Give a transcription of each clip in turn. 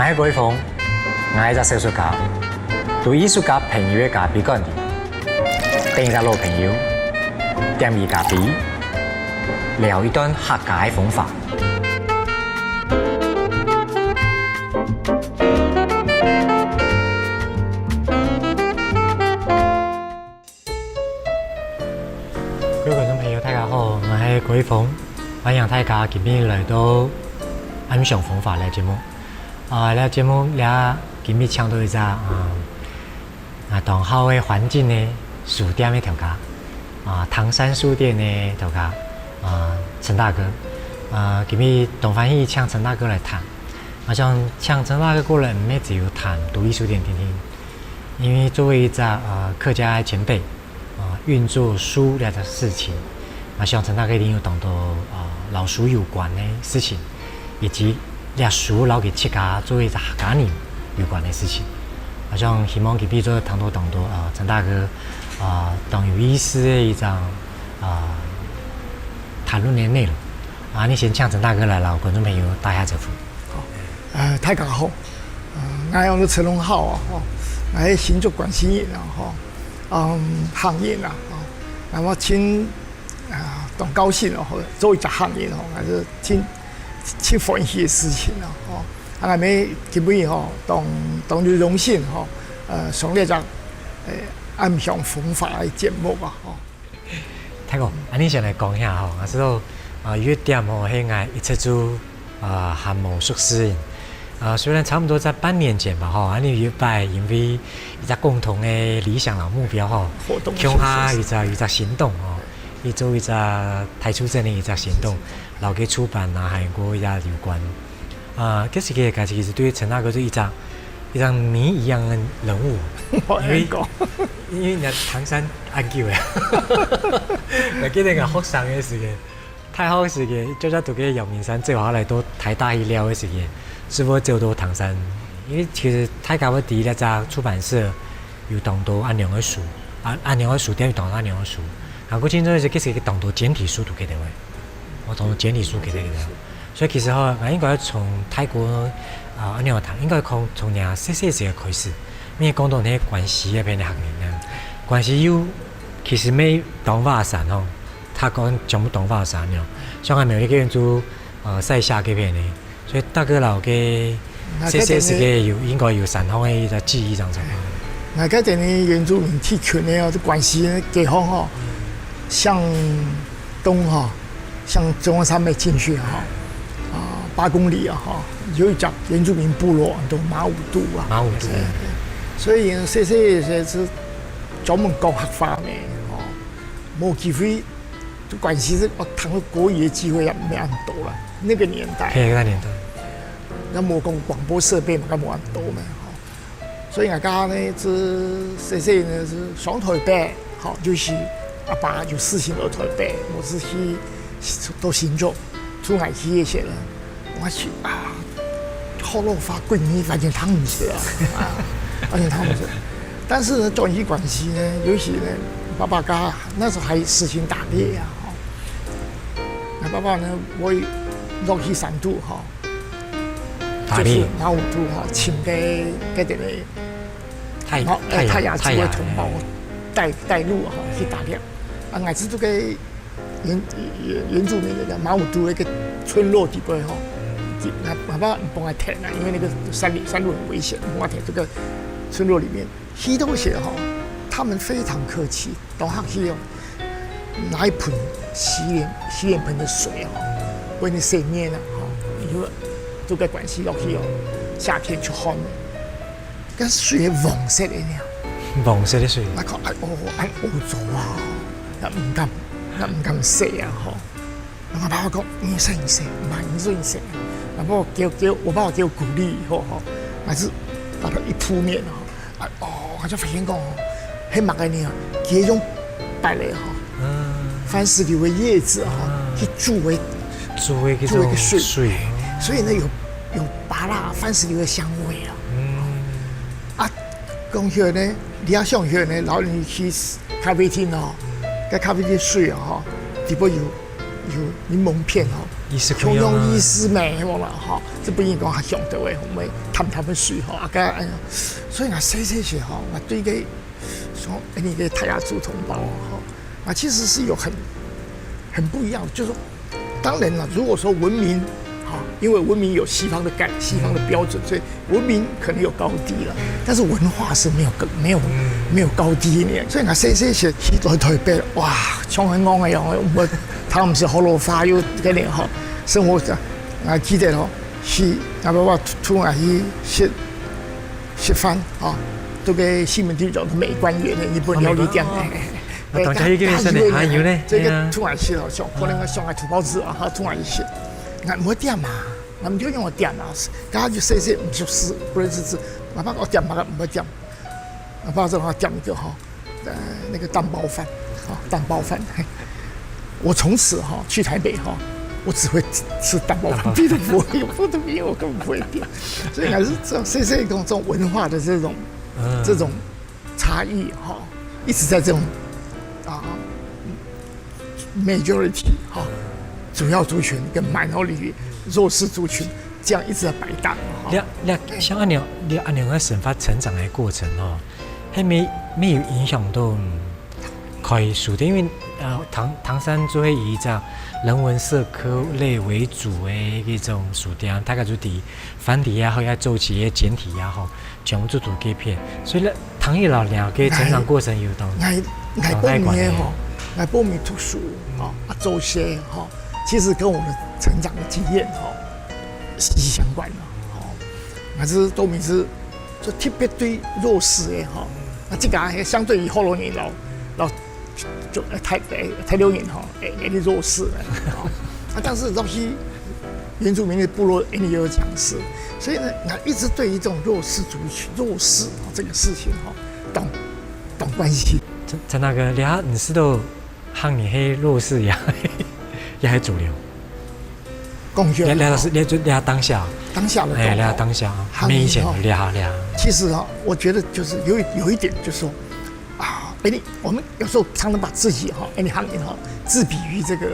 我是鬼峰，我是小说家，做艺术家朋友的咖啡馆里，等一个老朋友，点一咖啡，聊一段客家的风法。各位观众朋友，大家好，我是鬼峰，欢迎大家今天来到暗上风法的节目。呢节目咧今日抢到一只当好的环境的书店的头家唐山书店的头家陈大哥今日东方喜请陈大哥来谈，我想请陈大哥过来唔係只有談獨立書店聽聽，因為作為一個客家的前輩運作書呢個事情，我想陳大哥一定有當到老書有關的事情，以及呢書留給客家作為一個客家人有關的事情。我想希望佢俾咗談到陳大哥當有意思的一張談論的內容你先請陳大哥來讓觀眾朋友打下招呼。大家好，我係陳龍浩我係新竹關係人行業那麼請當高興做一隻行業還是挺歡喜的事情我哋基本當咗榮幸上呢隻暗上風法嘅節目大哥，你先來講一下我知道月點係我一直做漢武術師。雖然差不多在半年前吧，你有擺因為一個共同的理想和目標向下一個行動去做一個台出真的一個行動，然後去出版韓國一個有關這是個其實對陳大哥是一張謎一樣的人物，因為人唐山安久呀，我記得我學生嘅時間，太好嘅時間，就在讀個陽明山最後來到台大醫療嘅時間。是否走到唐山？因為其實大家我第一隻出版社有當到安良的書，安良的書店有當到安良的書。我今朝其實當到簡體書都記得喂，我當到簡體書記得。所以其實我應該從泰國安良談，應該從人細細時開始，因為講到那關係那邊的行業呢，關係有其實沒東華山他講全部東華山了，所以我沒有一個人做塞下嗰邊的。所以大哥老嘅細細時嘅應該有山方嘅一個記憶上。我嗰陣嘅原住民地區呢，啲關係地方向東向中央山脈進去8公里有一隻原住民部落叫馬武都馬武都。所以細細是專門講客話嘅冇機會，關係我談到國語嘅機會也沒咁多啦。那個年代，那冇講廣播設備嘛，咁冇咁多嘛，所以我家呢，細細呢是上台北，就是阿爸就事情落台北，我是去到新竹做藝師嘅時候，我去好老發貴你發現湯唔食發現湯唔食，但是呢，轉移關係呢，尤其呢，爸爸家那時候還實行打獵我爸爸呢，我落去山度就是馬武都請嘅嗰啲泰雅族嘅同胞帶路去打獵我知道嘅原住民嘅馬武都一個村落地方爸爸唔幫我填因為那個山路很危險，幫我填這個村落裡面去到時他們非常客氣，當下去拿一盆洗臉盆的水為你洗面你就做個關係落去夏天出汗個水係黃色的黃色的水我講按歐洲唔敢洗我爸爸講你洗唔洗唔准洗我爸爸叫我鼓勵還是把它一鋪面我就發現講喺馬來尼亞幾種擺嚟番石榴的葉子去煮為一個水，所以呢有芭樂番石榴的香味講起來呢，你要想起來呢，然後你去咖啡廳個咖啡廳水底部有有柠檬片哦，用意思美好啦哈，这不应该讲上的位，我们谈水哈，啊个哎呀，所以啊，这些哈，我对个说你个泰雅族同胞哈，啊其实是有很不一样，就是说，当然了，如果说文明。因为文明有西方的标准，所以文明可能有高低了，但是文化是没有高低的。所以我些许台北，哇，像很昂的样，我他们是好老花又个年哈，生活我记得咯，是阿爸爸突然去吃饭啊，都个西门町叫美观园的日本料理店。大家已经认识的，还有呢，这个突然去了，像可能上海土包子啊，突然去。俺没点嘛，俺们就用我点嘛，刚刚就说不就是不认识字，哪怕我点嘛没点，哪怕正好点一个哈，那个蛋包饭，蛋包饭，我从此去台北我只会吃蛋包饭，别的不会，我的别我根本不会点，所以还是这种文化的这种差异一直在这种majority 主要族群跟minority弱势族群这样一直在摆荡。像按你个生发成长的过程还没有影响到开书的，因为唐山就会以这样人文社科类为主的一种书店，大概就伫繁体也好，也做起也简体也好，全部做改片，所以唐艺老娘嘅成长过程有当来报名读书做些其实跟我的成长的经验息息相关的还是都名是就特别对弱势的这个相对于后来年老就太流行有点弱势但是东西原住民的部落也有强势，所以呢，一直对于这种弱势族群这个事情懂关系。在那个你是都喊你黑弱势也还主流，俩当下的俩当下，没以前俩。其实我觉得就是有一点，就是说我们有时候常常把自己行业自比于这个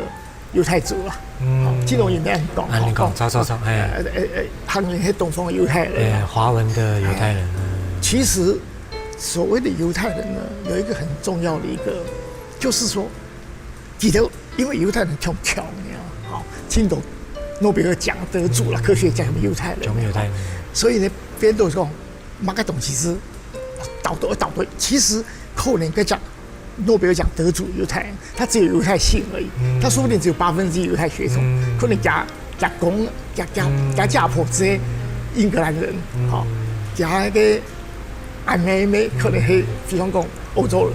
犹太族了。金融也没人讲。你讲，走，行业是东方的犹太人，华文的犹太人。其实所谓的犹太人呢，有一个很重要的一个，就是说，因为犹太人挺强的听懂诺贝尔奖得主了，科学家什么犹太人，所以呢，别人都说马个东西是倒对，其实后人跟讲诺贝尔奖得主犹太人，他只有犹太姓而已，他说不定只有1%犹太血统，可能加公加家婆这些英格兰人，加那个安美可能是比方讲欧洲人，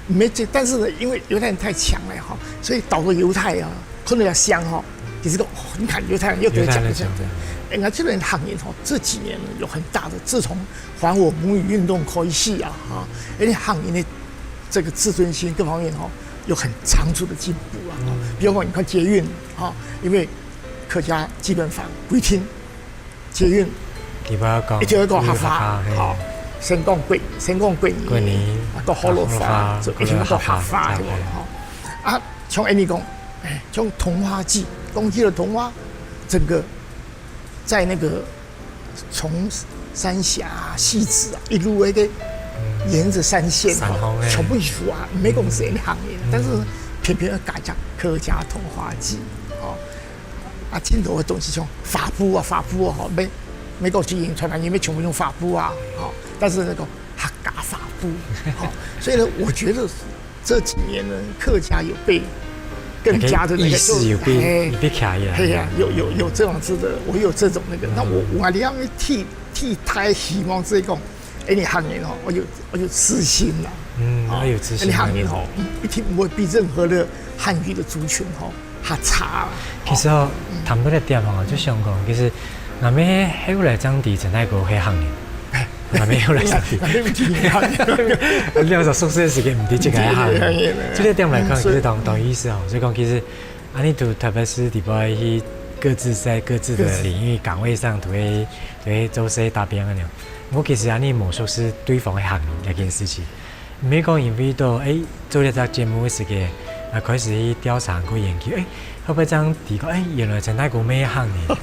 没这，但是呢，因为犹太人太强了所以导致犹太可能要香就是说你看犹太人又得奖这样子。这个行业这几年呢有很大的，自从还我母语运动开始行业的这个自尊心各方面有很长足的进步了。比如说你看捷运因为客家基本法规定捷运一定要合法先讲贵年到好老法，就一定要合法像你讲像桐花季，冬季的桐花，整个在那个从三峡、汐止一路沿着山线全部有没公司的行业，但是偏偏要改讲客家桐花季镜头的东西像法布没搞经营传染，因为全部用法布但是那个客家法布所以呢，我觉得这几年呢，客家有被更加的那个意识有被卡呀，有这样子的，我有这种那个，那我你要替他希望这种，你行业我有私心啦，我有私心，你行业一定不会比任何的汉语的族群还差。其实谈到的点就想讲，其实那边后来长地在那个黑行业。那边有来上地，你有时候宿舍时间唔伫这个行业，这个点来看，其实同意思所以讲，其实你都特别是伫在去各自在各自的领域岗位上，都会做些打拼个样。我其实你魔术是对方的行业一件事情，唔係講因為到做呢隻節目嘅時間，开始去调查去研究，会不会这样提高？原来陈太公没行呢。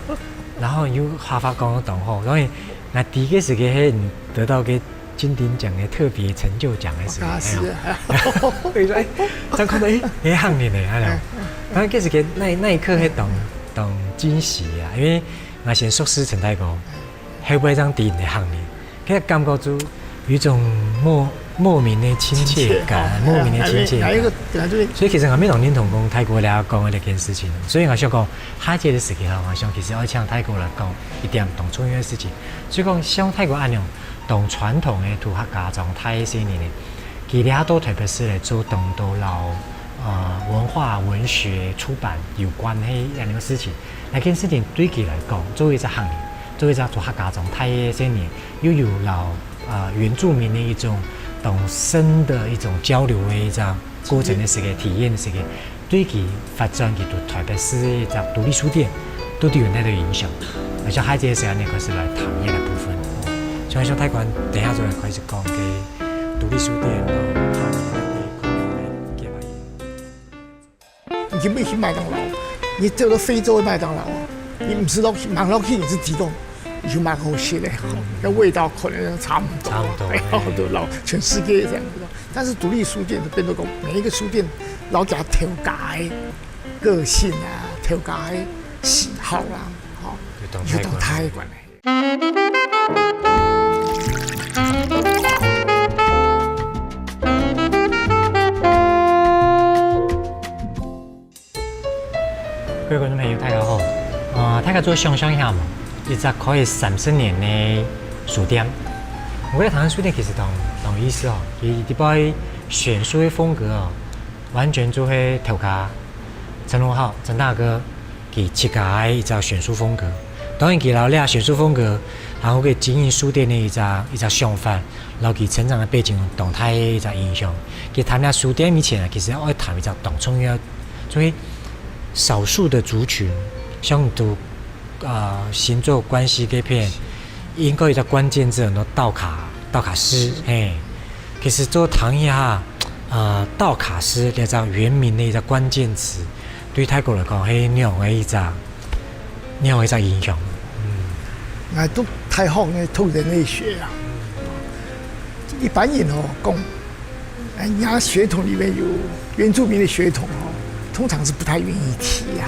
然后又哈发讲同好，所以那第一个是个得到个金鼎奖的特别成就奖的时候，所以说张看到那行的呢，然后这是个那一刻当惊喜啊，因为我先熟悉陈太公，会不会这样低的行的，其实感觉就有一种莫名的亲切感，莫名的亲切感。所以其实我没同认同讲泰国来讲的那件事情，所以我想讲下届的时期我想其实要向泰国来讲一点同重要的事情。所以讲像泰国安样同传统的土客家状态些年呢，其实都特别是来做同多老文化、文学、出版有关的一样的事情。那件事情对佢来讲，作为一个行业，作为一个土客家状态的些年，又有老原住民的一种同深的一种交流的一个过程的时个体验的时个，对佢发展佢台北市的一个独立书店，都有那个影响。而且下节时间呢，开始来谈业的部分。所以说，泰国等下就来开始讲嘅独立书店，然后他们的嘅发你去没去麦当劳？你走到非洲的麦当劳，你不知道买到去你是激动。你就蛮好吃的，那味道可能差不多，都老全世界这样子。但是独立书店就变成讲，每一个书店老家调家的个性啊，调家的喜好啦，就到泰国来。各位观众朋友，大家好，大家做想象一下嘛。一只可以30年的书店，我觉得台湾书店其实同意思伊啲摆选书的风格完全就会头家陈荣浩陈大哥佢设计一只选书风格。当然，佢老俩选书风格，然后佢经营书店的一只想法，然后佢成长的背景动态的一只影响。佢谈俩书店以前其实要谈一只同重要，所以少数的族群，像都。星座关系这片，应该有一个关键字，很多道卡师，其实做谈一下，道卡师这个原名的一个关键词，对泰国来讲，係那样的一个影响。我都太好的读人类学啊，一般人讲，人家血统里面有原住民的血统通常是不太愿意提呀。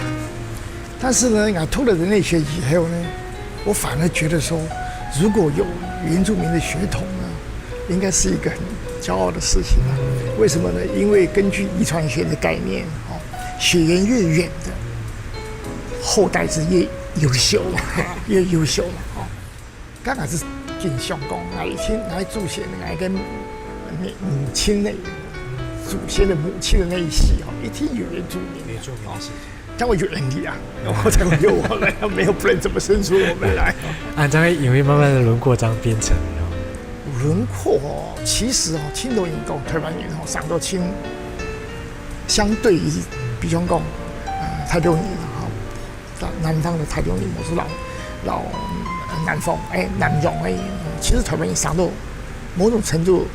但是呢，我读了人类学以后呢，我反而觉得说，如果有原住民的血统呢，应该是一个很骄傲的事情啊。为什么呢？因为根据遗传学的概念，血缘越远的后代是越优秀嘛，越优秀嘛。刚开始跟相公，我祖先我跟母亲的祖先的母亲的那一系一定有原住民的才会有人力啊，然后才会有我们，没有不然怎么生出我们来？这样因为慢慢的轮廓这样变成轮廓其实青岛人跟台湾人上到青，相对于比方讲台中人南方的台中人，我是老南方南洋的人，其实台湾人上到某种程度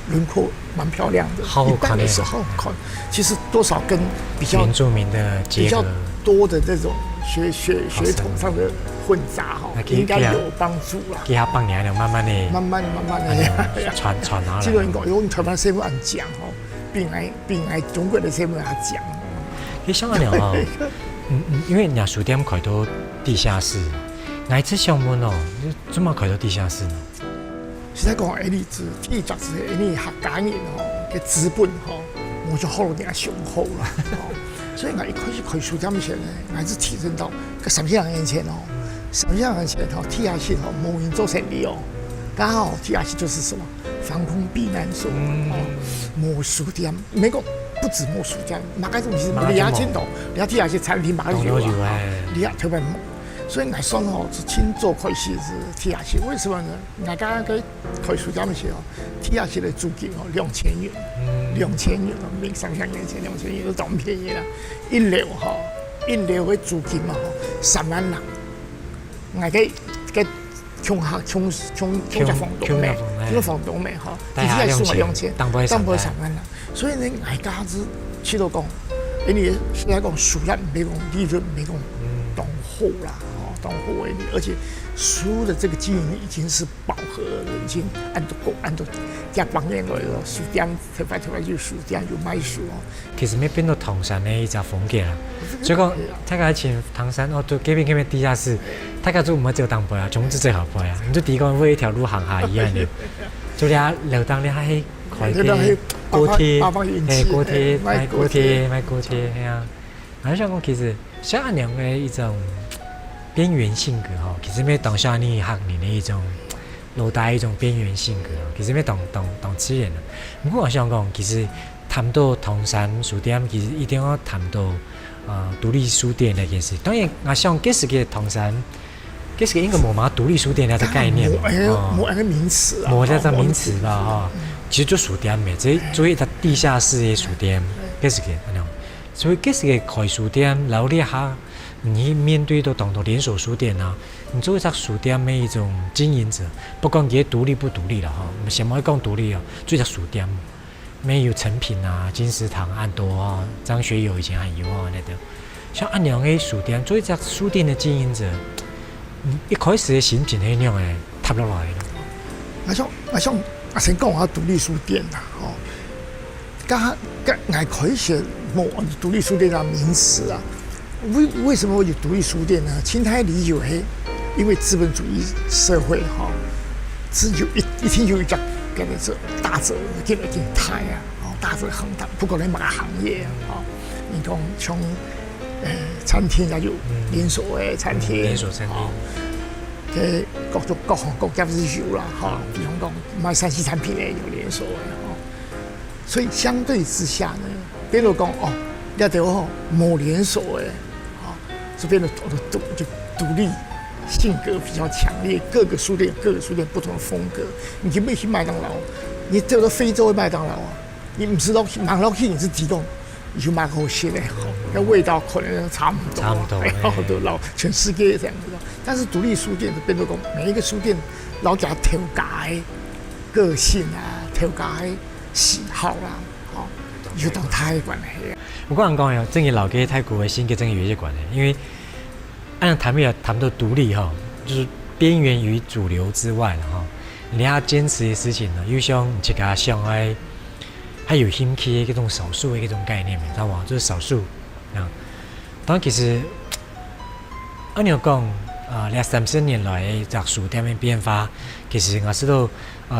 轮廓蛮漂亮的，好看的是好看。其实多少跟比较原住民的比较多的这种血统上的混杂应该有帮助啦。给他帮年了，慢慢的传下来。这个人讲，用台湾新闻讲并来中国的新闻讲。你想下了因为人家书店开到地下室，哪一次项目你怎么开到地下室呢？实在讲，例子，第一就是你客家人嘅资本我就好点雄厚啦。所以我一开始开书店前呢，我是提升到30年前30年前TRC 无人做生意刚好 TRC 就是什么防空避难所无书店，美国不止无书店，马家东西你也见到，你睇TRC餐厅马上有你也特别猛。所以我算是亲做开始是 TRC， 为什么呢？我刚刚开书店的时候，TRC 的租金2000元，2000元明30年前2000元都当便宜啦。一楼的租金3万人，我给穷只房东咩？这个房东咩？你只系送我2000，当不会3万人。所以呢，我家子去到讲，因为现在讲数量没讲利润没讲当好啦，当好为利，而且书的这个经营已经是饱和了，已经按照加帮人来了，书店特别就书店就卖书哦。其实没变到唐山的一只风格啦，所以讲他个前唐山哦，都这边地下室，他个做唔係做當背啊，總之最後背啊，你都地講為一條路行下一樣嘅，做啲流當啲喺開嘅高鐵，高鐵買高鐵係啊，我想講其實像阿娘嘅一種邊緣性格吼，其實咩當下你學你的一種路帶一種邊緣性格，其實咩當自然啊。不過我想講其實。談到唐山書店，其實一定要談到獨立書店那件事。當然，我想這是個唐山，這是個應該冇嘛獨立書店那個概念嘛。冇那個名詞啊。冇那個名詞吧哈。其實做書店嘅，即係做一個地下室嘅書店，這是個那樣。所以這是個開書店，然後你下你面對到當到連鎖書店啊，你做一個書店嘅一種經營者，不管佢獨立不獨立啦哈，我們先唔好講獨立啊，做一個書店。沒有成品啊，金石堂、安多啊，張學友以前還有啊，那個像阿娘嘅書店，做一隻書店的經營者，一開始嘅心情係那樣嘅，塌落來咯。我想先講下獨立書店啦，哦，我開始冇獨立書店嘅名詞啊，為什麼會有獨立書店呢？清太理由係因為資本主義社會哈，只有一天有一家。跟住做大者建了一台啊，大者恒大，不管你乜行業啊，你講從餐廳也有連鎖嘅餐廳，連鎖餐廳，嘅各行各業都有啦，哈，比方講賣3C產品嘅有連鎖嘅，所以相對之下呢，比如講哦，一條冇連鎖嘅，就變得就獨立。性格比較強烈，各個書店不同的風格。你去不去麥當勞？你走到非洲的麥當勞啊，你唔知道麥當勞你是幾種，你去買個些咧，那味道可能差唔多，都老全世界這樣子。但是獨立書店就變到講，每一個書店老家調解個性啊，調解喜好啦，有當太關係啊。我個人講呀，正係老嘅泰國嘅性格真係有一些關係，因為。按談到獨立哈，就是邊緣於主流之外了哈。你要堅持的事情呢，又像這個像還有興趣的一種少數的一種概念，你知道嗎？就是少數啊。當然其實按你講2-3年來嘅這書店的變化，其實我知道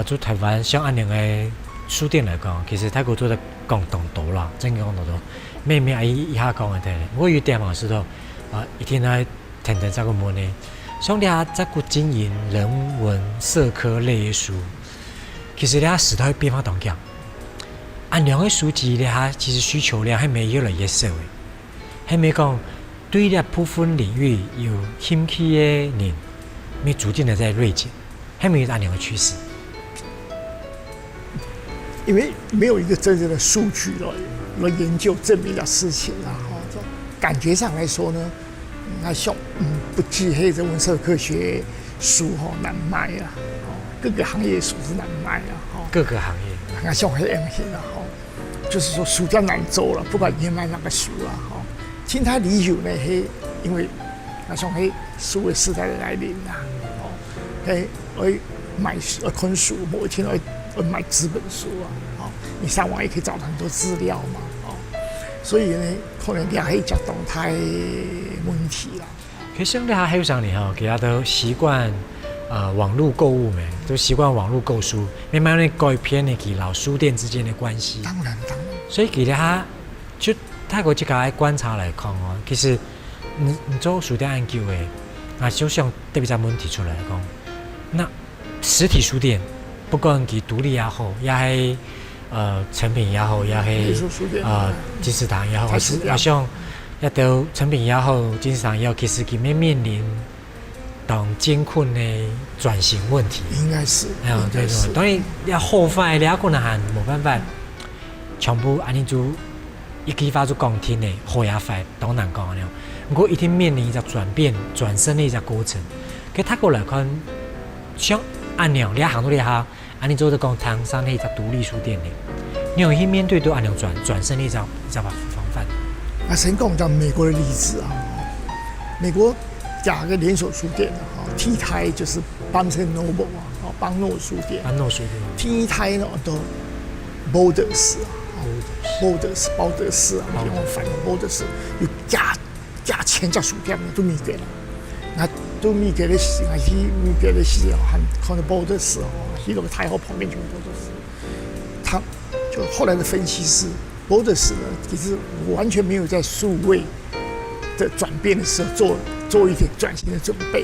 做台灣像按樣嘅書店來講，其實泰國做得講當多啦，真係講多多。咩一下講嘅睇，我有點我知道一天來。聽到這個門呢，像你下這個經營人文社科類的書，其實你下時代變化當強。按兩個書籍你下其實需求量係咪越來越少嘅？係咪講對呢部分領域有興趣嘅人，咪逐漸的在銳減？係咪有按兩個趨勢？因為沒有一個真正的數據來研究證明的事情啦，感覺上來說呢。我想不計黑人文社科學書難賣啊，各個行業書是難賣啊，各個行業，我想係咁樣啦，就是說書店難做了，不管你賣哪個書啊，清太理由呢係因為我想係數位時代的來臨啦，係買看書，某一天會買紙本書啊，你上網也可以找到很多資料嘛。所以呢，可能也係一種動態問題啦。其實你喺後生年吼，其實都習慣網絡購物咩，都習慣網絡購書，慢慢地改變呢其老書店之間的關係。當然。所以其實下就泰國這個觀察來看哦，其實你做書店研究嘅，就像特別在問題出來講，那實體書店不管佢獨立也好，也係。成品也好，也係金石堂也好，好像一到成品也好，金石堂也好，其實佢面臨當艱困的轉型問題。應該是。對，當然要後發，你一個人行冇辦法，全部安尼做一激發做講聽的後也發，當然講了。不過一定面臨一個轉變、轉身的一個過程。佢泰國來看，像按鈕，你行到你下。安尼做的講唐山的一隻獨立書店的，你有去面對到安樣轉身的一隻怎么防范？先讲讲美国的例子啊，美国假个连锁书店啊，T 台就是 Barnes and Noble 啊，邦诺书店。邦诺书店。T 台呢都 Borders 啊，Borders 包德士啊，用反正 Borders 有加钱加书店都咪给了，那都咪给的是，还是咪给的是啊，看到 Borders 啊，那个太后旁边全部都是。他就后来的分析是 ，Borders 呢，其实完全没有在数位的转变的时候做一点转型的准备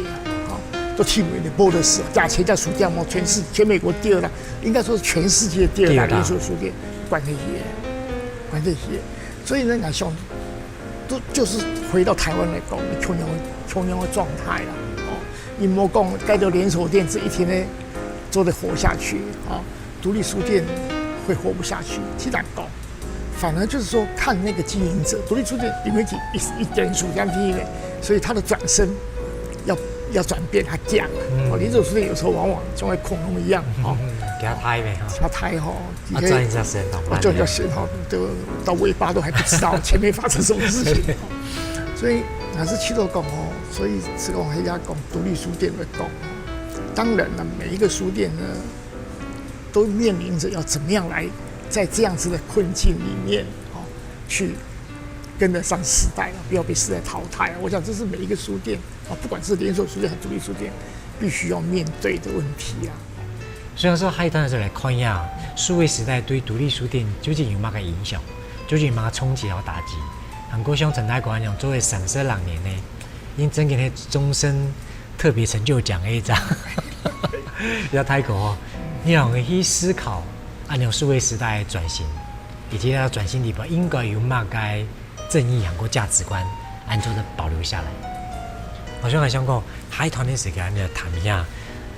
啊，都替为的 Borders 加钱加书店嘛，全美国第二大，应该说是全世界第二大连锁书店，管这些，所以呢，俺兄都就是回到台湾来讲，穷娘的状态了，你莫讲盖到连锁店这一天呢，做得活下去啊，独立书店会活不下去，其实高，反而就是说看那个经营者，独立书店里面一点数这样经营的，所以他的转身要转变，他降了。连锁书店有时候往往就像恐龙一样，给他胎呗，他胎哈，赚一下钱，赚一下钱哈，都到尾巴都还不知道前面发生什么事情，所以还是去到讲哦，所以这个黑家讲独立书店的讲，当然了，每一个书店呢，都面临着要怎么样来在这样子的困境里面去跟得上时代了，不要被时代淘汰了。我想这是每一个书店不管是连锁书店还是独立书店，必须要面对的问题啊。虽然说海端的时候来看一下，数位时代对独立书店究竟有哪个影响，究竟有哪个冲击和打击？韩国像陈大官讲，作为32年呢，因真给他终身特别成就奖的一张，要泰国哦，你让去思考按照数位时代的转型，以及要转型里边应该有哪个正义韩国价值观，按照的保留下来。我想讲，海团的时间你谈一下。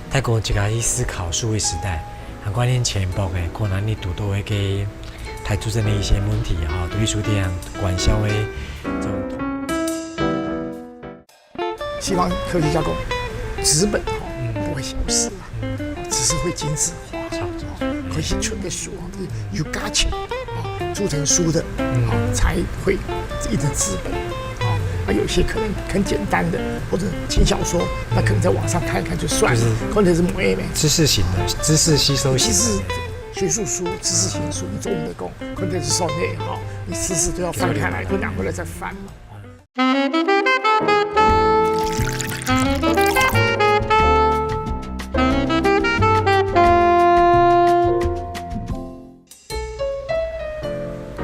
泰国就开始思考数位时代，很关键前部的可能你读到会给台出现的一些问题哈，独立书店管销的这种。希望科学家讲，纸本不会消失啊，只是会精致化，可以存的书有价钱做成书的才会一直纸本。有些可能很简单的，或者轻小说，那可能在网上看一看就算了。可能是某一类知识型的，知识吸收型的，学术书、知识型书，你做我们的工，可能是说内哈，你时时都要翻开来，都拿回来再翻嘛。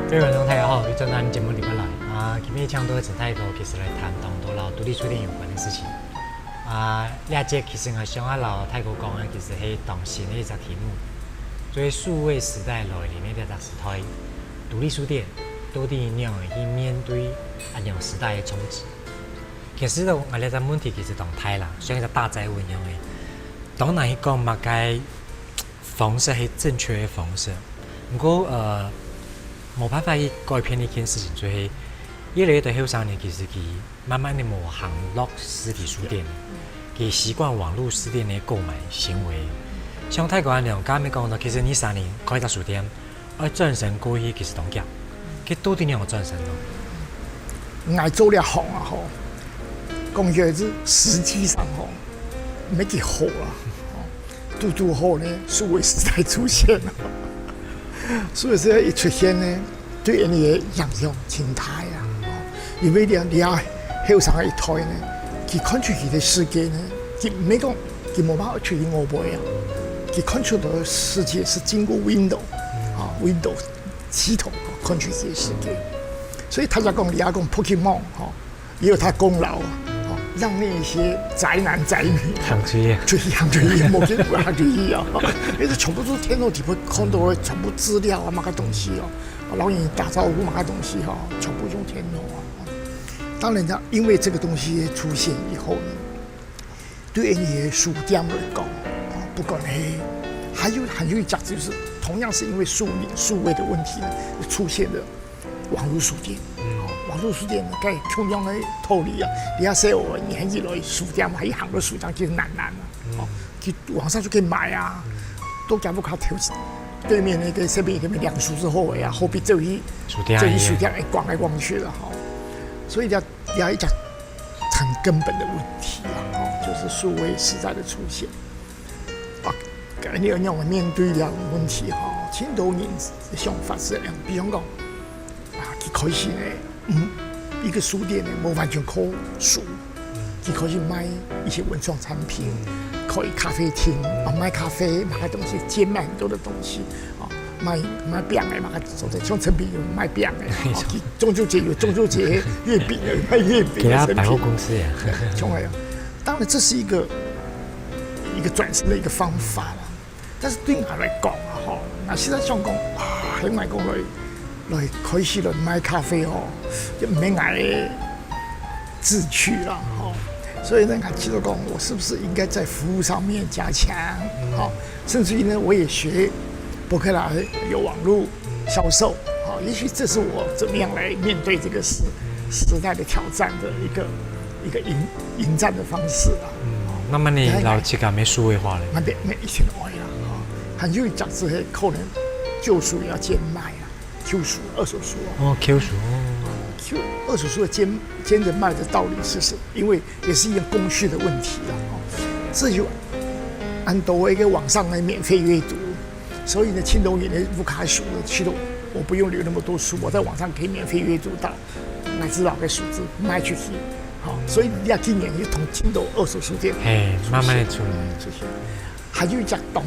各位观众大家好，又到咱节目里面来。今天讲到陈太哥其实来谈当多老独立书店有关的事情。了解其实我想阿老太哥讲的，其实是当新的一个题目。所以数位时代来临的这个时代，独立书店到底怎样去面对这样时代的冲击？其实我们这个问题其实当太啦，像一个大灾问一样的。当然讲嘛该方式是正确的方式，不过冇办法去改变一件事情，所以越来越多后生人其实佢慢慢的冇行落实体书店，佢习惯网络书店的购买行为。像泰国人讲，刚才讲到，其实你3年开一家书店，转身过去其实同价，佢到底有转身咯？爱做了行啊吼，讲起来是实际上吼没几好啊，拄好呢，数位时代出现了。所以说一出现呢，对人的影响真大啊！因为你啊，后生一代呢，佢看出去的世界呢，佢唔係講佢冇辦法出去外邊啊，佢看出的世界是經過 Windows 系統看出這些世界，所以他講你要講 Pokemon 也有他功勞啊，讓那些宅男宅女追憶，冇見過追憶啊！因為全部都天羅地網看到的全部資料啊，乜個東西哦，老人打招呼乜個東西哈，全部用天羅啊。當然啦，因為這個東西出現以後呢，對人嘅書店來講不管還有一家就是同樣是因為數位的問題呢，出現了網絡書店。網絡書店梗係同樣嘅道理啊！你要寫我，你很易來書店嘛，一行到書店其實難啊！佢網上就可以買啊，都講不卡條对面那个这边两书之后啊，后边这一书店逛来逛去的哈，所以要一讲很根本的问题啊，就是数位时代的出现啊，你让我面对两个问题哈，青岛人的想法是这样，比方讲啊，佢开始呢，一个书店呢，冇完全靠书，佢开始卖一些文创产品。可以咖啡厅啊，卖咖啡，卖东西，兼卖很多的东西啊，卖饼的，卖做在像成品有卖饼的，中秋节有中秋节月饼的，卖月饼的。给他百货公司呀，像那样。当然这是一个转身的一个方法啦，但是对我来讲啊，哈，那现在想讲啊，喺外国来开始来卖咖啡哦，就唔免挨自取啦，哈。所以呢，看基督讲，我是不是应该在服务上面加强？好，甚至于呢，我也学博客来有网络销售，好，也许这是我怎么样来面对这个时代的挑战的一个迎战的方式啊。慢慢的老几个没数位化了，慢点没以前的爱啦，很有讲是可能旧书也要兼卖啊 ，Q 书、二手书哦 ，Q 书。二手书的兼着卖的道理是因为也是一个供需的问题了这就按多一个网上来免费阅读，所以呢，青岛人的不开书的去了，我不用留那么多书，我在网上可以免费阅读到，乃至老个书字卖出去，好，所以要今年就同青岛二手书店，慢慢的出现，还有讲懂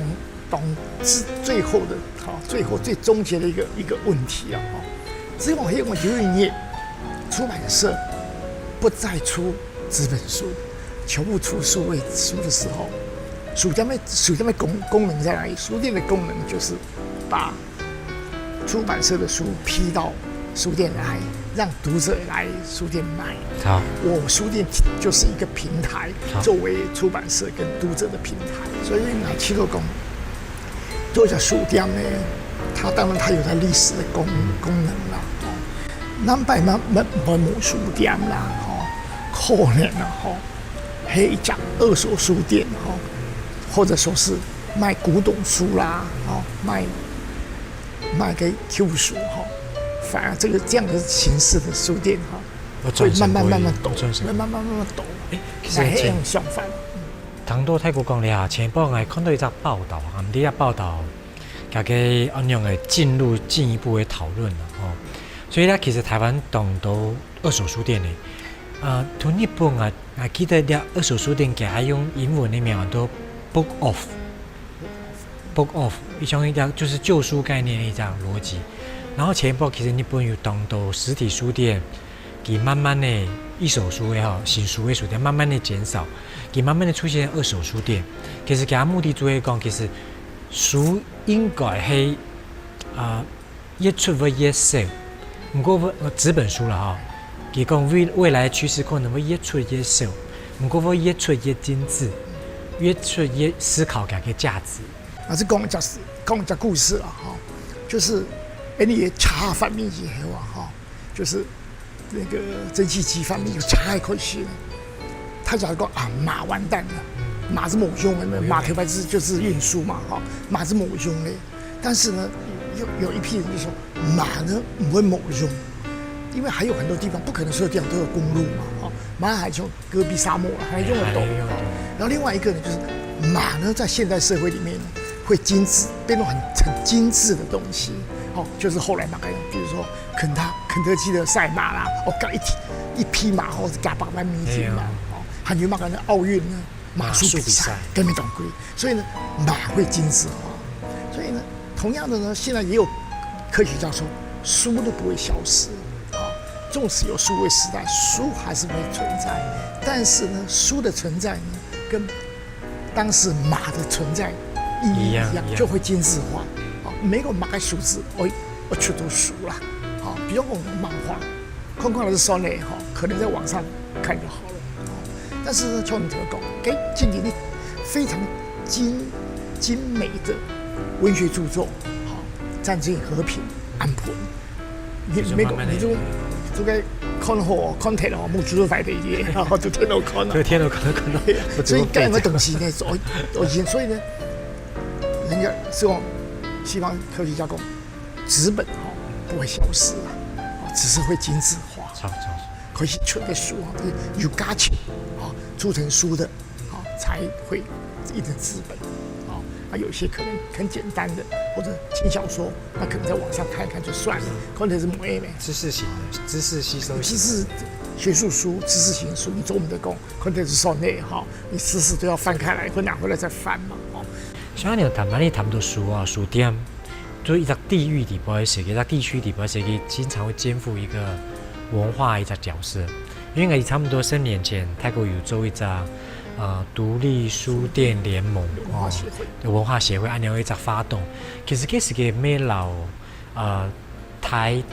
最后的，最后最终结的一个问题啊，只有我有一年。出版社不再出纸本书，全部出数位书的时候，书店的功能在哪里？书店的功能就是把出版社的书批到书店来，让读者来书店买。好，我书店就是一个平台，作为出版社跟读者的平台。所以拿七路公做一下书店呢，它当然它有它历史的功能啦。咱摆无书店啦，可能啦，还一家二手书店，或者说是卖古董书啦，卖给 Q 书，反而这样的形式的书店，会慢慢抖，慢慢抖。其实这样想法。唐多泰国讲了，前不久看到一则报道，这个报道，大家按样的进入进一步的讨论了，所以呢，其实台湾懂都二手书店呢，从日本啊，记得的二手书店给他用英文里面很多 book off，一种就是旧书概念的一种逻辑。然后前波其实日本有懂都实体书店，给慢慢的一手书也好，新书的书店慢慢的减少，给慢慢的出现二手书店。其实给他目的主要讲，其实书应该是越出越少。不过纸本书了哈，佢讲未来趋势可能会越出越少，不过会越出越精致，越出越思考它的价值。是讲一个故事了哈，就是你茶方面也好哈，就是那个蒸汽机方面有茶可惜了，他讲讲马完蛋了，马是冇用的，马头牌就是运输嘛哈，马是冇用的，但是呢。有一批人就说马呢不会冇用，因为还有很多地方不可能所有地方都有公路嘛，马还从戈壁沙漠还用得动。然后另外一个呢，就是马呢在现代社会里面呢会精致，变成很精致的东西，就是后来马个，比如说肯德基的赛马啦，搞一匹马或者加8万美金嘛，还有马个奥运呢马术比赛跟没懂规，所以呢马会精致化，所以呢。同样的呢，现在也有科学家说，书都不会消失纵使有数位时代，书还是会存在。但是呢，书的存在呢，跟当时马的存在意义一样，就会精致化。每个马的书字，我去读书啦。比如我们漫画，看的是酸嘞，可能在网上看就好了。但是呢，像你这个讲，今年非常精美的。文学著作，战争和平、安盆，你这个看好看睇咯，冇煮到快啲嘢，就天路看啦，天路看。所以咁嘅东西呢，我以前所以呢，人家说西方科学家讲，纸本不会消失只是会精致化。可是出的书有加钱铸成书的才会印成纸本有些可能很简单的或者轻小说，那可能在网上看一看就算了，可能是模诶知识型的，知识吸收型，知识学术书、知识型书，你做我们的工，可能是少内你时时都要翻开来，或拿回来再翻嘛像你有谈到书书店，就是一个地域里不会写，一个地区里不会写，经常会肩负一个文化一个角色。因为差不多10年前，泰国有做一个独立书店联盟文化协会，按照一个发动，其实这是个咩老台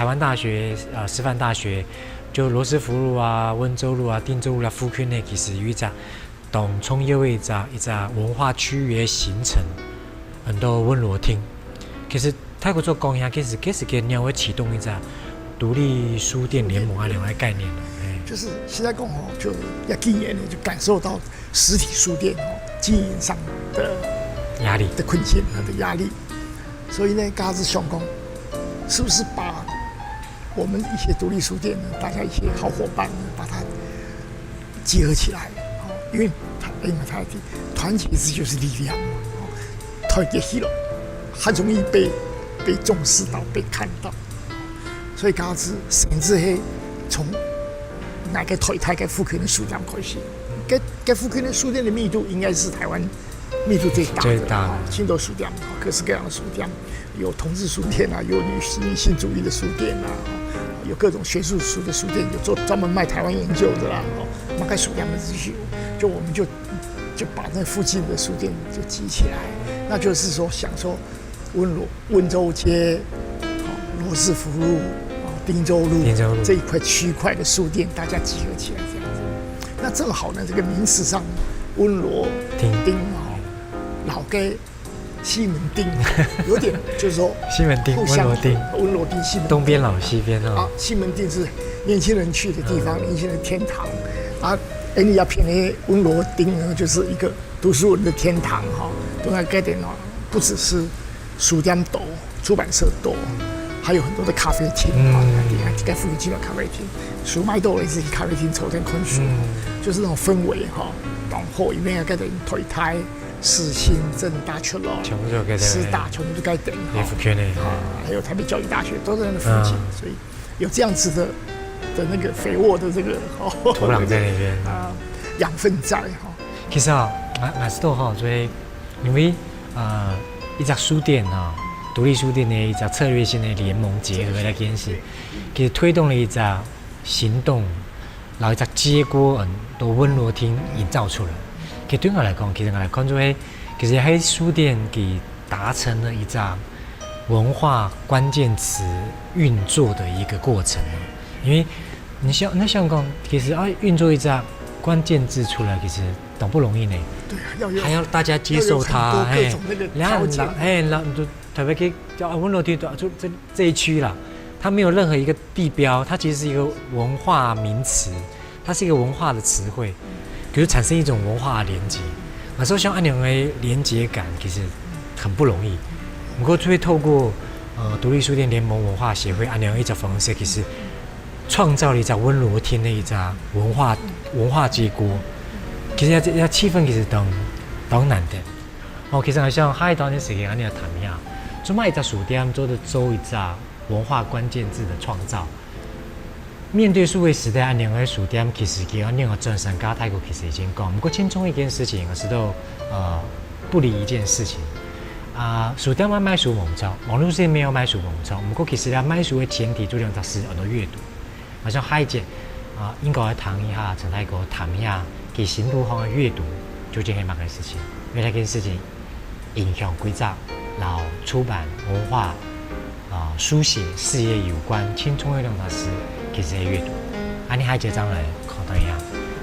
湾大学师范大学，就罗斯福路温州路汀州路福区内，其实有一个东冲又一个文化区域形成很多温罗厅。其实泰国做贡献，其实给你会启动一个独立书店联盟两个概念就是现在讲就要今年就感受到实体书店经营上的压力的困境的压力，所以呢，嘎子想讲，是不是把我们一些独立书店呢，大家一些好伙伴呢，把它结合起来因为他团结是就是力量团结起来很容易被重视到、被看到，所以嘎子甚至係從那個台嘅福建的書店開始，嘅福建的書店的密度應該是台灣密度最大的青州書店，各式各樣的書店，有同志書店有女性主義的書店有各種學術書的書店，有做專門賣台灣研究的啦，那個書店的秩序，就我們就把那附近的書店就集起來，那就是說享受温州街、羅斯福路、汀州路這一塊區塊的書店，大家集合起來這樣子。那正好呢，這個名詞上，温羅町老街、西門町，有點就是說西門町、温羅町、西門東邊老西邊西門町是年輕人去的地方，年輕人天堂你要偏的温羅町呢，就是一個讀書人的天堂都在該點不只是書店多、出版社多，還有很多的咖啡廳在附近的咖啡廳，書賣多的自己咖啡廳抽點看書就是那種氛圍然後裡面該點台台、世新、政大、全老、師大全部都該點還有台北教育大學都在那附近，所以有這樣子的那個肥沃的這個土壤在那邊養分在其實我知道所以因為一家書店獨立書店的一家策略性的聯盟結合的件事，其實推動了一家行動，然後一家結果都温羅廳營造出來。其實對我來講，其實喺書店給達成了一家文化關鍵詞運作的一個過程。因為你想講，其實運作一家關鍵字出來，其實都不容易呢。對，還要大家接受它。特別給温羅廳就這一區啦，它沒有任何一個地標，它其實是一個文化名詞，它是一個文化的詞彙，可是產生一種文化的連結。那時候像按樣的連結感，其實很不容易。不過就會透過獨立書店聯盟文化協會按樣一種方式，其實創造了一個温羅廳的一個文化結果。其實一氣氛其實都難得。其實好像下一檔的時間，按樣談一下。做賣一家書店，做一個文化關鍵字的創造。面對數位時代，按兩個書店其實佢按兩個轉身，加泰國其實已經講。不過輕鬆一件事情，我是都不理一件事情。書店要賣書網站，網絡上沒有賣書網站。不過其實咧賣書的前提最重要是很多閱讀。好像下一節應該談一下陳泰國談一下給行讀方的閱讀究竟係乜嘅事情？因為呢件事情影響規則。然後出版文化書寫事業有關輕鬆一種的事其實係閱讀你下一節章來考慮一下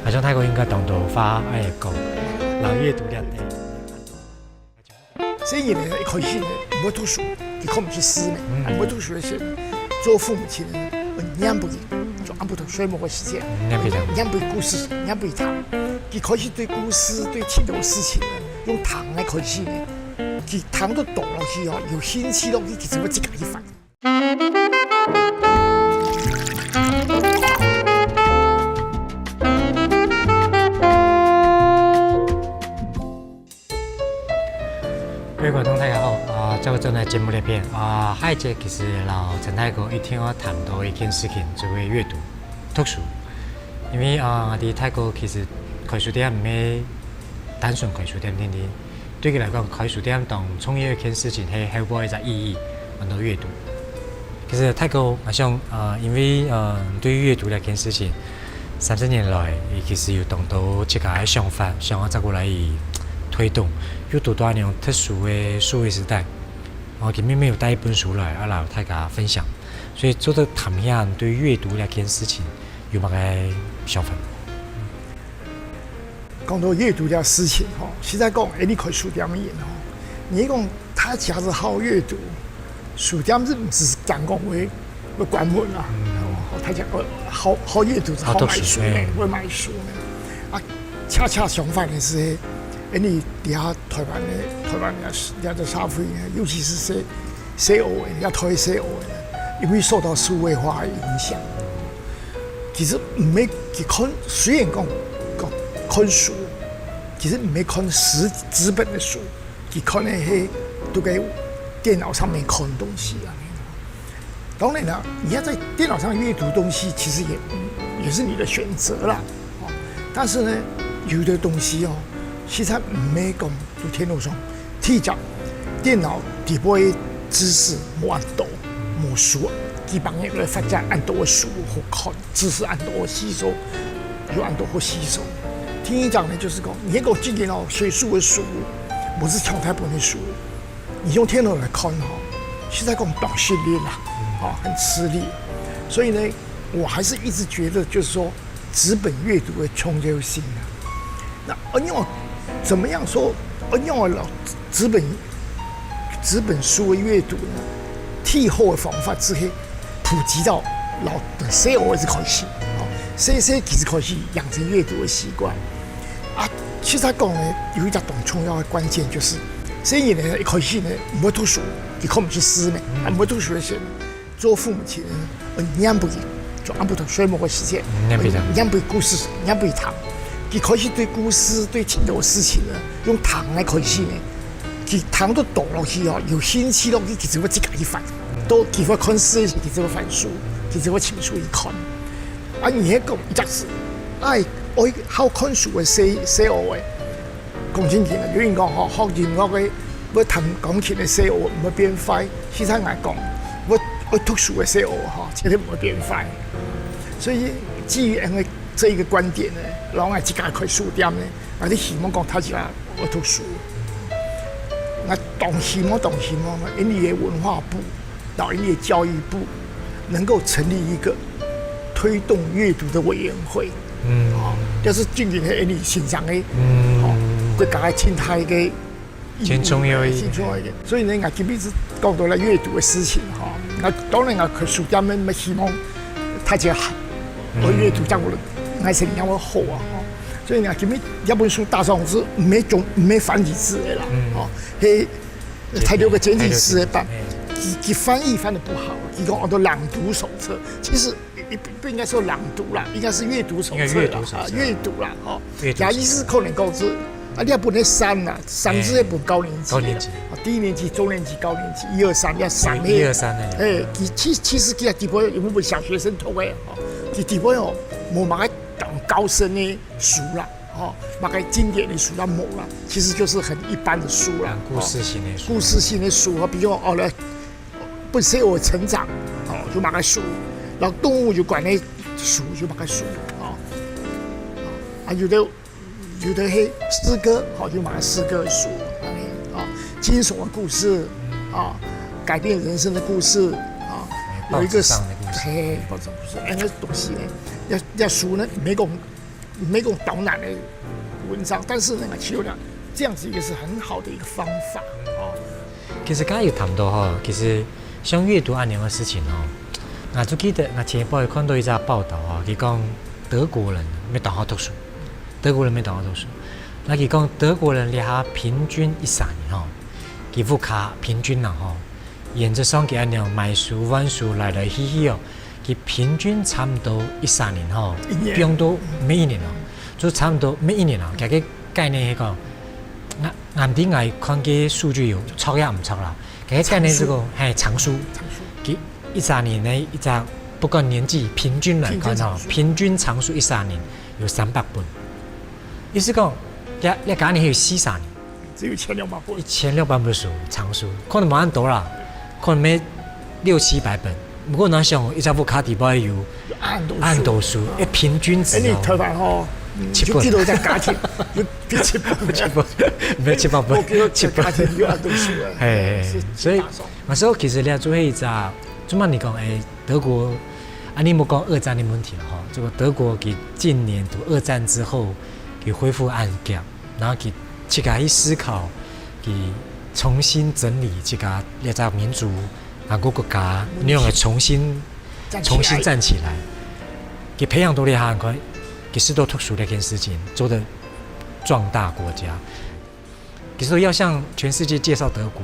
好像泰國應該當到花個老閱讀量所以呢一開始呢唔會讀書佢可唔去詩呢唔會讀書嘅時做父母親呢念不就按不同水墨嘅時間念不故事念不糖佢開始對故事對聽到事情呢用糖來開始呢佢糖都倒落去哦，有兴趣咯，佢怎么自己去翻？各位观众大家好，在我正在节目里边下一节其实老陈太哥一天我谈到一件事情，就会阅读、读书。因为喺泰國其實開書店唔係單純開書店天天，對佢嚟講開書店當創業一件事情係有個一個意義，很多閱讀。其實泰國好像因為對於閱讀呢件事情，30年來其實有當到一個想法，想要走過來推動閱讀到那種特殊的數位時代。今天沒有帶一本書來，來大家分享，所以做得談下對閱讀呢件事情有乜嘅想法？講到閱讀的事情哈，現在講你開書店嘅人哈，你講他假是好閱讀，書店是唔是講會關門啦？他講好閱讀是好買書嘅，會買書嘅。恰恰相反嘅是，你底下台灣嘅消費呢，尤其是寫學嘅，要推寫學嘅，因為受到數位化嘅影響。其實唔係去看，雖然講看書，其實唔係看紙本的書，去看那些都在電腦上面看東西啊。當然啦，你要在電腦上閱讀東西，其實也是你的選擇啦。但是呢，有的東西哦，其實唔係講喺電腦上，譬如講電腦底部的知識冇咁多，冇書。基本上來發展按多書或看知識按多吸收，有按多或吸收。聽你講呢，就是講你講今年哦，學術的書，不是搶台本的書，你用電腦來看哈，現在講短訓練啦，很吃力。所以呢，我還是一直覺得，就是說紙本閱讀的重要性啊。那用怎麼樣說？用了紙本書的閱讀呢？替後的方法之下。普及到老的小學是開始，細其實開始養成閱讀的習慣。其實講呢，有一個很重要的關鍵就是，細年呢一開始呢唔會讀書，佢看唔起書咩，唔會讀書的時候，做父母親呢，念不就按不讀水墨嘅時間，念不故事，念不糖，佢開始對故事對很多事情呢，用糖來開始呢，佢糖都倒落去哦，有興趣咯，佢就會自己去翻。都幾乎看書，佢就會翻書，佢就會請書去看。你喺講一隻字，我好看書嘅寫學嘅，講真嘅，有人講學音樂嘅，要彈鋼琴嘅寫學唔會變壞。其實我講，我讀書嘅寫學絕對唔會變壞。所以基於因為這一個觀點呢，然後我自己開書店呢，我哋希望講他自己我讀書。我當希望因為嘅文化部。老人業教育部能夠成立一個推動閱讀的委員會，就是進行喺你欣賞嘅，國家嘅生態嘅，真重要嘅。所以呢，我今日是講到了閱讀嘅事情，當然我去書店呢，希望大家我閱讀將我係成日我好啊，所以我今日一本書大上是唔係繁體字嘅啦，係才留個簡體字嘅版。佢翻譯翻得不好，佢講好多朗讀手冊，其實不應該說朗讀啦，應該是閱讀手冊啦，閱讀啦，假意思可能告知，你要本嚟3啦，3是一本高年級，低年級、中年級、高年級，1、2、3要3，1、2、3其實佢底部有冇小學生讀嘅，佢底部有冇乜講高深嘅書啦，乜嘅經典的書啦冇啦，其實就是很一般的書啦，故事性的書，比如咧。本身我成長，就買個書，然後動物有關的書就買個書，有的係詩歌，就買詩歌的書，驚悚的故事，改變人生的故事，有一個報紙故事，那東西呢，要書呢，沒講導覽的文章，但是呢，其實這樣子也是很好的一個方法，其實剛才有談到其實。像閱讀安樣嘅事情我就記得我前一排看到一則報道佢講德國人沒當好讀書，那佢講德國人你下平均13年给物价平均啦吼，沿着上给安样买书、万书来来去去哦，给平均差不多13年吼，不用多每一年哦，就差不多每一年啊，这个概念迄个，俺顶爱看个数据有超也唔超啦，这个概念这个系长数，给13年呢一只不管年纪平均来看吼，平均长数13年有300本，意思讲，你今年有40年。只有1600本，1600本书长书，可能冇咁多啦，可能咩600-700本。不过咱想，一只部卡底包有按多书，平均值哦。你头发吼，7本，就在家庭，别7本，没700本，7本有按多书啊。哎，所以那时候其实你要做一只，怎么你讲德国，你冇讲2战的问题了哈。这个德国给近年读2战之后，给恢复安家，然后给。去去思考，去重新整理这个列在民族啊个国家，你用来重新站起来，给培养多厉害，给许多特殊的一件事情，做的壮大国家。比如说要向全世界介绍德国，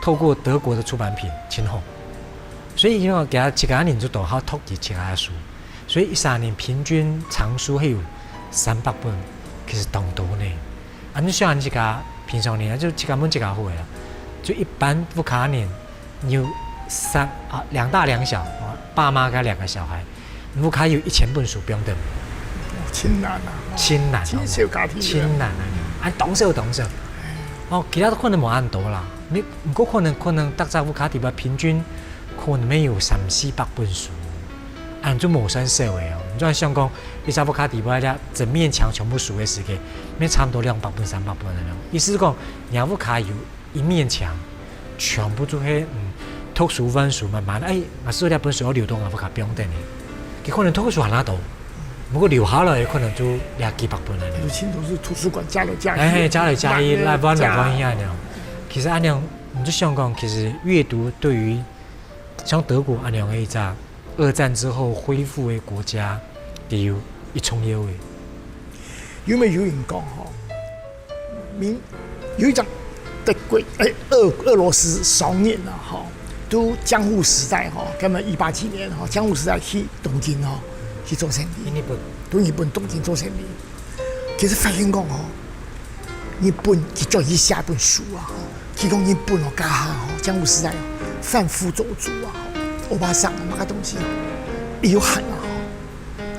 透过德国的出版品亲红，所以因为给他7年就都好读几其他书，所以13年平均长书还有300本，其实当多呢。你虽然这个平常年就这个本这个会啦，就一般不可能有2大2小，爸妈跟2个小孩，不可有1000本书不用等。亲难啊！亲难，亲难啊！懂手。其他都可能冇按多啦。你不过可能大家不卡底吧，平均可能没有300-400本书，就冇算少的哦。你就像讲，你差不卡底吧，整面墙全部书的时间，没差不多200本、300本的那种。意思是讲，你不卡有一面墙，全部都係特殊文书慢慢我所以本书要流动啊，不卡不用等你。佢可能特殊很多，不过留下来可能就200-300本了。以前都是图书馆加了加一，来不一样的。其实按样，你就想讲，其实阅读对于像德国按样的一只2战之后恢复的国家。有一重要的，有没有人讲哈？有一张德国俄罗斯少年啊哈，都江户时代哈，他们180几年哈，江户时代去东京哈去做生意，到日本东京做生意。其实发现讲哈，日本佢叫伊写本书啊，佢讲日本哦家下哈江户时代贩夫走卒啊，欧巴桑那个东西也有喊啊。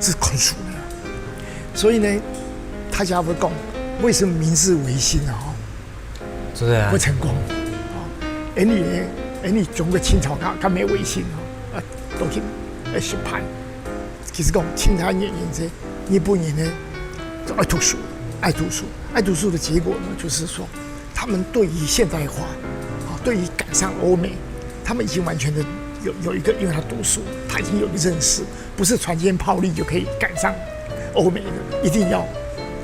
是看书的，所以呢，大家会讲为什么明治维新啊，不成功啊？你中国清朝他没维新啊，都去失败。其实讲清朝人这日本人呢，就爱读书，爱读书的结果呢，就是说他们对于现代化啊，对于赶上欧美，他们已经完全的。有一个，因为他读书，他已经有一个认识，不是船坚炮利就可以赶上欧美的，一定要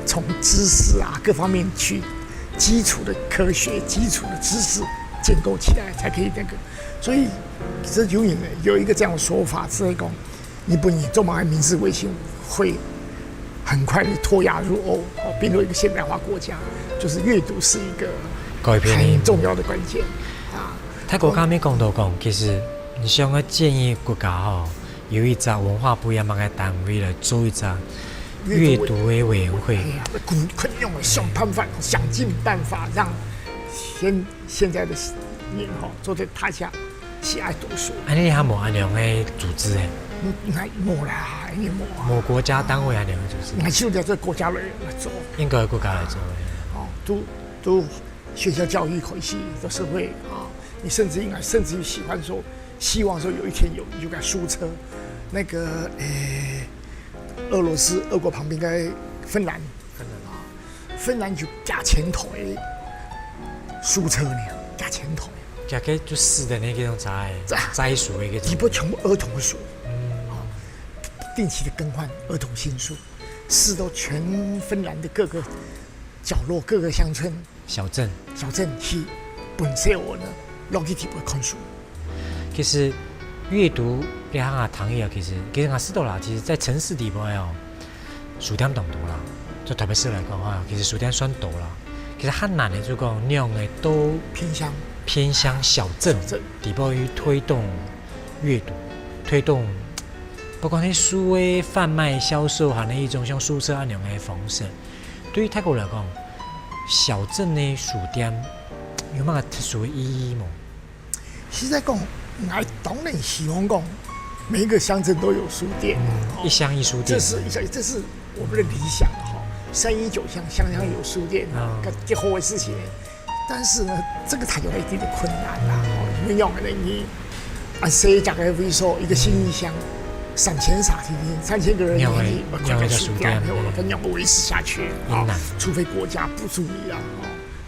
从知识啊各方面去基础的科学、基础的知识建构起来，才可以那个。所以这永远有一个这样的说法，是讲日本人做满明治维新会很快的脱亚入欧，变成一个现代化国家，就是阅读是一个很重要的关键啊。泰国刚没讲到讲，其实。你想要建议国家有一只文化不一样的单位来做一只阅读的委员会，肯用想办法，想尽办法让现在的人做在大家喜爱读书。你还冇安样的组织诶？冇啦，冇国家单位安样的组织。还是在这国家来做，应该国家来做的。都学校教育可系的社会啊，你甚至于喜欢说。希望说有一天有个书车，那个俄国旁边该芬兰啊，芬兰就加前头的书车呢，加前头。加个就死的那种摘书的一个。基本全部儿童的书，定期的更换儿童新书，试到全芬兰的各个角落、各个乡村、小镇去本色我呢，落去提看书。其实阅读你看啊，糖业其实我知道啦。其实，在城市地方书店当多啦，就特别是来讲其实书店算多啦。其实汉南的就讲那样的都偏向小镇地步于推动阅读，推动不管是书的贩卖销售，还是一种像书册那样的方式。对于泰国来讲，小镇的书店有乜特殊的意义吗？实在讲，我当然希望讲每一个乡镇都有书店，一乡一书店，这是我们的理想哈。319乡，乡乡有书店，结好的事情。但是呢，这个它有一定的困难啦，因为要么你按谁价格为说一个新义乡3000个人，你开个书店，我跟要维持下去啊，除非国家补助你啊，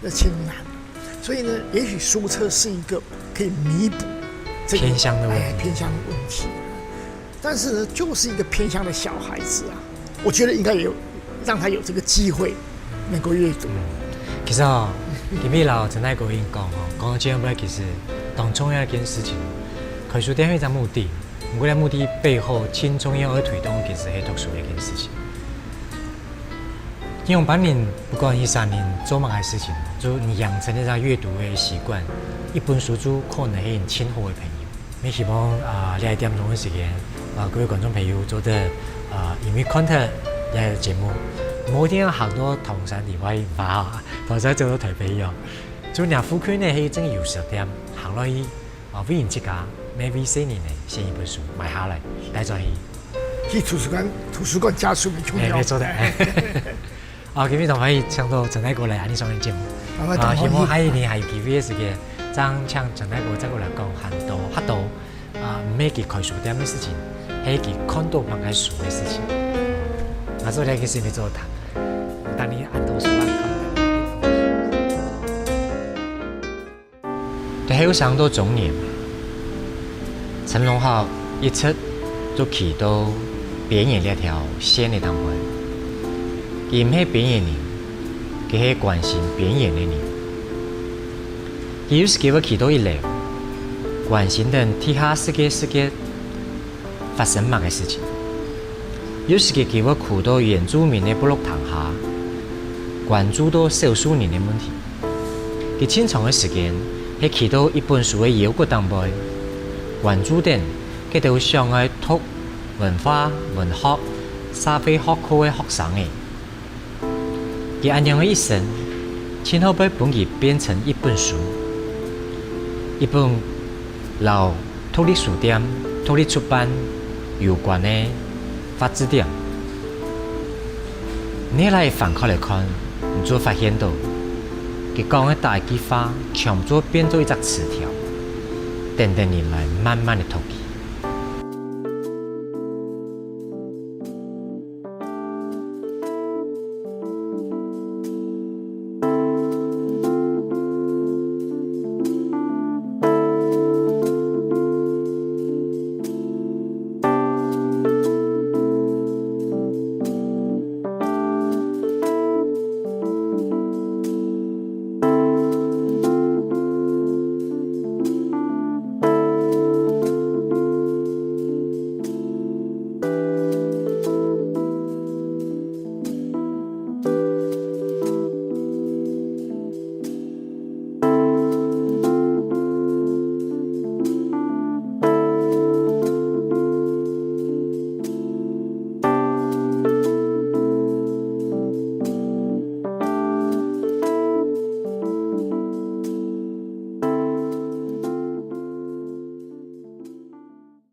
那挺难。所以呢，也许书册是一个可以弥补这个偏乡的问题，但是呢，就是一个偏乡的小孩子啊，我觉得应该有让他有这个机会能够阅读。其实哦，前面老陈大哥已经讲到这样其实当重要一件事情，开书店是一个目的，不过在目的背后，轻重要而推动其实是读书的一件事情。因为半年不管13年做乜嘅事情，就你养成一个阅读的习惯，一本书就可能係亲好的朋友。我希望2點鐘嘅時間，各位觀眾朋友做得因為 content 嘅節目，每天行多唐山地位唔化，唐山做到台北咗。做人富區呢係真有10點行落去為人之家 ，maybe 4年呢寫一本書買下嚟，帶咗去圖書館加書咪重要。沒錯的。今日同可以請到陳大哥嚟安尼上嘅節目，希望下一年係有機會嘅時間，將請陳大哥再過來講很多唔係佢開書店嘅事情，係佢看到某個書嘅事情。我做呢件事你做得，但你按到書來看。喺上到中年，陳龍浩一出就去到表演呢條線嘅當中。佢唔係表演人，佢係關心表演嘅人。佢有時佢去到一樓，關心緊天下世界發生乜嘅事情。有時佢去到原住民嘅部落堂下，關注到少數人嘅問題。佢經常嘅時間係去到一本書嘅腰骨當背，關注緊佢哋上嘅讀文化、文學、社會學科嘅學生嘅。佢安樣嘅一生，前後被本佢變成一本書，一本由獨立書店、獨立出版有關嘅法字典。你來反過來看，你就發現到佢講嘅大句話，全部變做一隻詞條，等年來慢慢的脫離。